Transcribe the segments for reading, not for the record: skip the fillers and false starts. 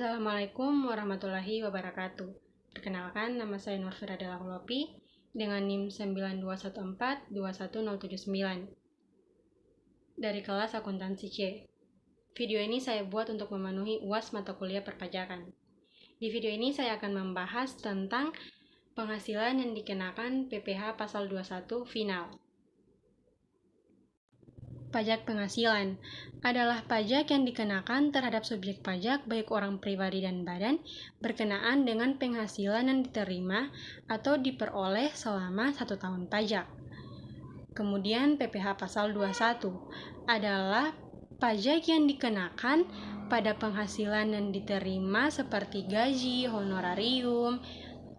Assalamualaikum warahmatullahi wabarakatuh. Perkenalkan, nama saya Nur Firadela Hulopi dengan NIM 921421079 dari kelas akuntansi C. Video ini saya buat untuk memenuhi UAS mata kuliah perpajakan. Di video ini saya akan membahas tentang penghasilan yang dikenakan PPh pasal 21 final. Pajak penghasilan adalah pajak yang dikenakan terhadap subjek pajak baik orang pribadi dan badan berkenaan dengan penghasilan yang diterima atau diperoleh selama 1 tahun pajak. Kemudian PPh pasal 21 adalah pajak yang dikenakan pada penghasilan yang diterima seperti gaji, honorarium,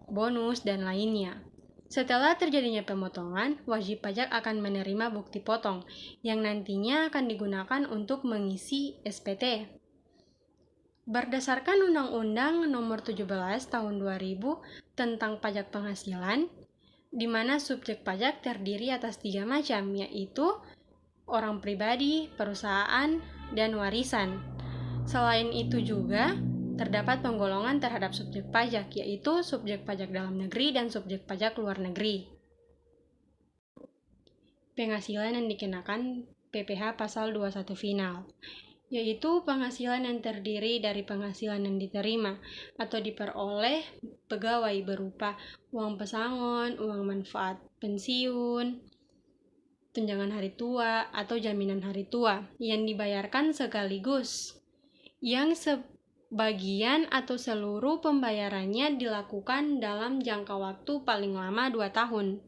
bonus, dan lainnya. Setelah terjadinya pemotongan, wajib pajak akan menerima bukti potong yang nantinya akan digunakan untuk mengisi SPT. Berdasarkan Undang-Undang Nomor 17 Tahun 2000 tentang pajak penghasilan, di mana subjek pajak terdiri atas 3 macam, yaitu orang pribadi, perusahaan, dan warisan. Selain itu juga terdapat penggolongan terhadap subjek pajak, yaitu subjek pajak dalam negeri dan subjek pajak luar negeri. Penghasilan yang dikenakan PPh pasal 21 final, yaitu penghasilan yang terdiri dari penghasilan yang diterima atau diperoleh pegawai berupa uang pesangon, uang manfaat pensiun, tunjangan hari tua, atau jaminan hari tua yang dibayarkan sekaligus, yang bagian atau seluruh pembayarannya dilakukan dalam jangka waktu paling lama 2 tahun.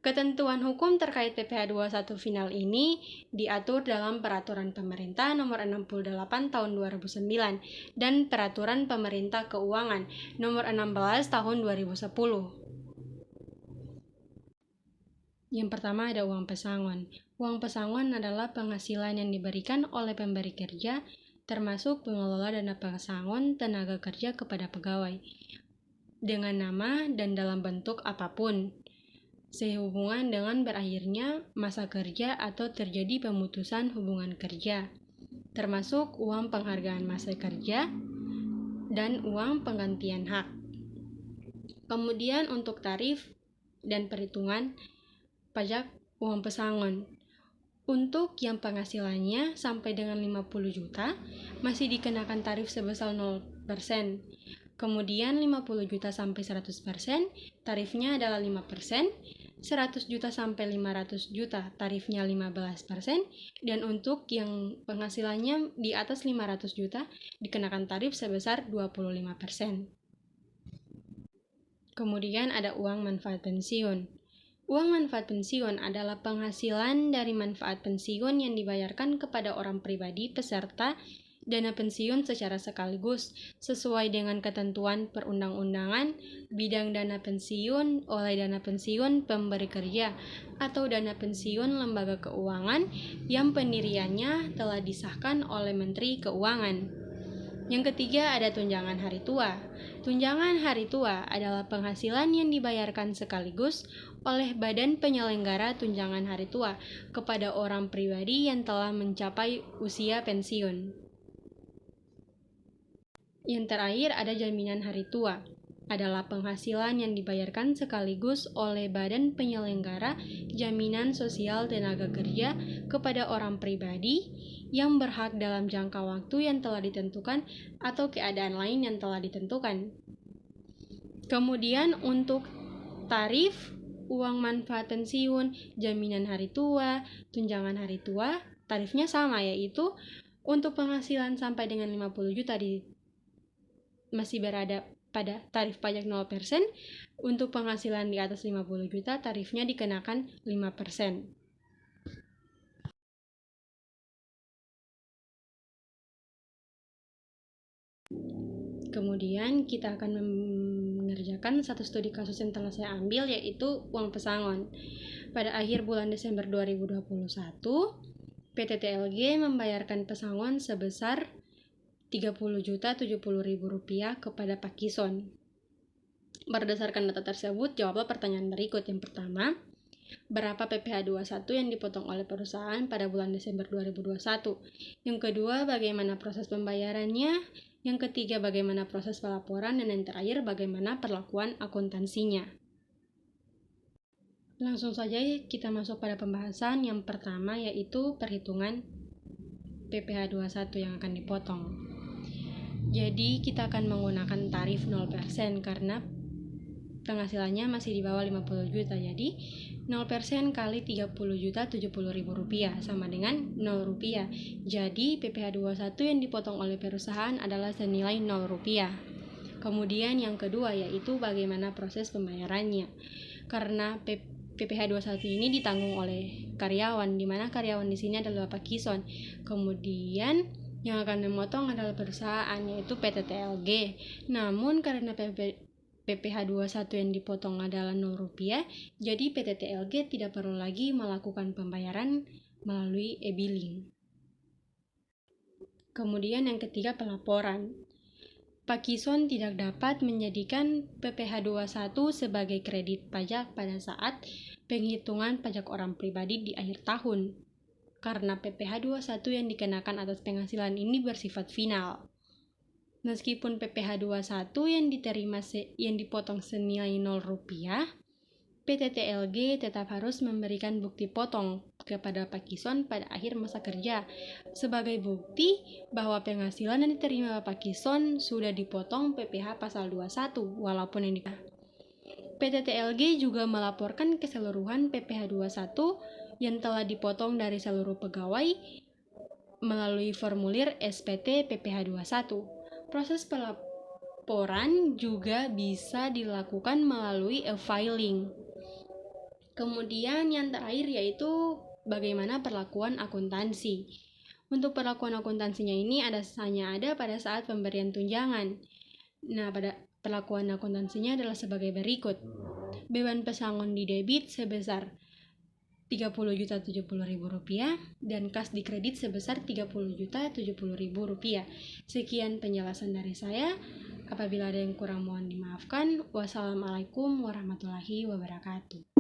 Ketentuan hukum terkait PPh 21 final ini diatur dalam Peraturan Pemerintah Nomor 68 Tahun 2009 dan Peraturan Pemerintah Keuangan Nomor 16 Tahun 2010. Yang pertama ada uang pesangon. Uang pesangon adalah penghasilan yang diberikan oleh pemberi kerja termasuk pengelola dana pesangon tenaga kerja kepada pegawai dengan nama dan dalam bentuk apapun sehubungan dengan berakhirnya masa kerja atau terjadi pemutusan hubungan kerja, termasuk uang penghargaan masa kerja dan uang penggantian hak. Kemudian untuk tarif dan perhitungan pajak uang pesangon, untuk yang penghasilannya sampai dengan 50 juta masih dikenakan tarif sebesar 0%. Kemudian 50 juta sampai 100% tarifnya adalah 5%, 100 juta sampai 500 juta tarifnya 15%, dan untuk yang penghasilannya di atas 500 juta dikenakan tarif sebesar 25%. Kemudian ada uang manfaat pensiun. Uang manfaat pensiun adalah penghasilan dari manfaat pensiun yang dibayarkan kepada orang pribadi peserta dana pensiun secara sekaligus sesuai dengan ketentuan perundang-undangan bidang dana pensiun oleh dana pensiun pemberi kerja atau dana pensiun lembaga keuangan yang pendiriannya telah disahkan oleh Menteri Keuangan. Yang ketiga ada tunjangan hari tua. Tunjangan hari tua adalah penghasilan yang dibayarkan sekaligus oleh badan penyelenggara tunjangan hari tua kepada orang pribadi yang telah mencapai usia pensiun. Yang terakhir ada jaminan hari tua. Adalah penghasilan yang dibayarkan sekaligus oleh badan penyelenggara jaminan sosial tenaga kerja kepada orang pribadi yang berhak dalam jangka waktu yang telah ditentukan atau keadaan lain yang telah ditentukan. Kemudian untuk tarif uang manfaat pensiun, jaminan hari tua, tunjangan hari tua, tarifnya sama, yaitu untuk penghasilan sampai dengan 50 juta masih berada pada tarif pajak 0%, untuk penghasilan di atas 50 juta tarifnya dikenakan 5%. Kemudian kita akan mengerjakan satu studi kasus yang telah saya ambil, yaitu uang pesangon. Pada akhir bulan Desember 2021, PT TLG membayarkan pesangon sebesar Rp30.070.000 kepada Pak Kison. Berdasarkan data tersebut, jawablah pertanyaan berikut. Yang pertama, berapa PPh 21 yang dipotong oleh perusahaan pada bulan Desember 2021? Yang kedua, bagaimana proses pembayarannya? Yang ketiga, bagaimana proses pelaporan, dan yang terakhir, bagaimana perlakuan akuntansinya. Langsung saja kita masuk pada pembahasan yang pertama, yaitu perhitungan PPh 21 yang akan dipotong. Jadi kita akan menggunakan tarif 0% karena penghasilannya masih di bawah 50 juta. Jadi 0% kali 30 juta 70 ribu rupiah sama dengan 0 rupiah. Jadi PPh 21 yang dipotong oleh perusahaan adalah senilai 0 rupiah. Kemudian yang kedua yaitu bagaimana proses pembayarannya. Karena PPh 21 ini ditanggung oleh karyawan, di mana karyawan di sini adalah Bapak Kison. Kemudian yang akan memotong adalah perusahaan, yaitu PT TLG. Namun karena PPh 21 yang dipotong adalah 0 rupiah, jadi PT TLG tidak perlu lagi melakukan pembayaran melalui e-billing. Kemudian yang ketiga, pelaporan. Pak Kison tidak dapat menjadikan PPh 21 sebagai kredit pajak pada saat penghitungan pajak orang pribadi di akhir tahun, karena PPh 21 yang dikenakan atas penghasilan ini bersifat final. Meskipun PPh 21 yang diterima yang dipotong senilai 0 rupiah, PT TLG tetap harus memberikan bukti potong kepada Pak Kison pada akhir masa kerja sebagai bukti bahwa penghasilan yang diterima Pak Kison sudah dipotong PPh pasal 21 walaupun yang PT TLG juga melaporkan keseluruhan PPh 21 yang telah dipotong dari seluruh pegawai melalui formulir SPT PPh 21. Proses pelaporan juga bisa dilakukan melalui e-filing. Kemudian yang terakhir yaitu bagaimana perlakuan akuntansi. Untuk perlakuan akuntansinya ini hanya ada pada saat pemberian tunjangan. Nah, pada perlakuan akuntansinya adalah sebagai berikut. Beban pesangon di debit sebesar 30 juta 70 ribu rupiah dan kas di kredit sebesar 30 juta 70 ribu rupiah. Sekian penjelasan dari saya. Apabila ada yang kurang mohon dimaafkan. Wassalamualaikum warahmatullahi wabarakatuh.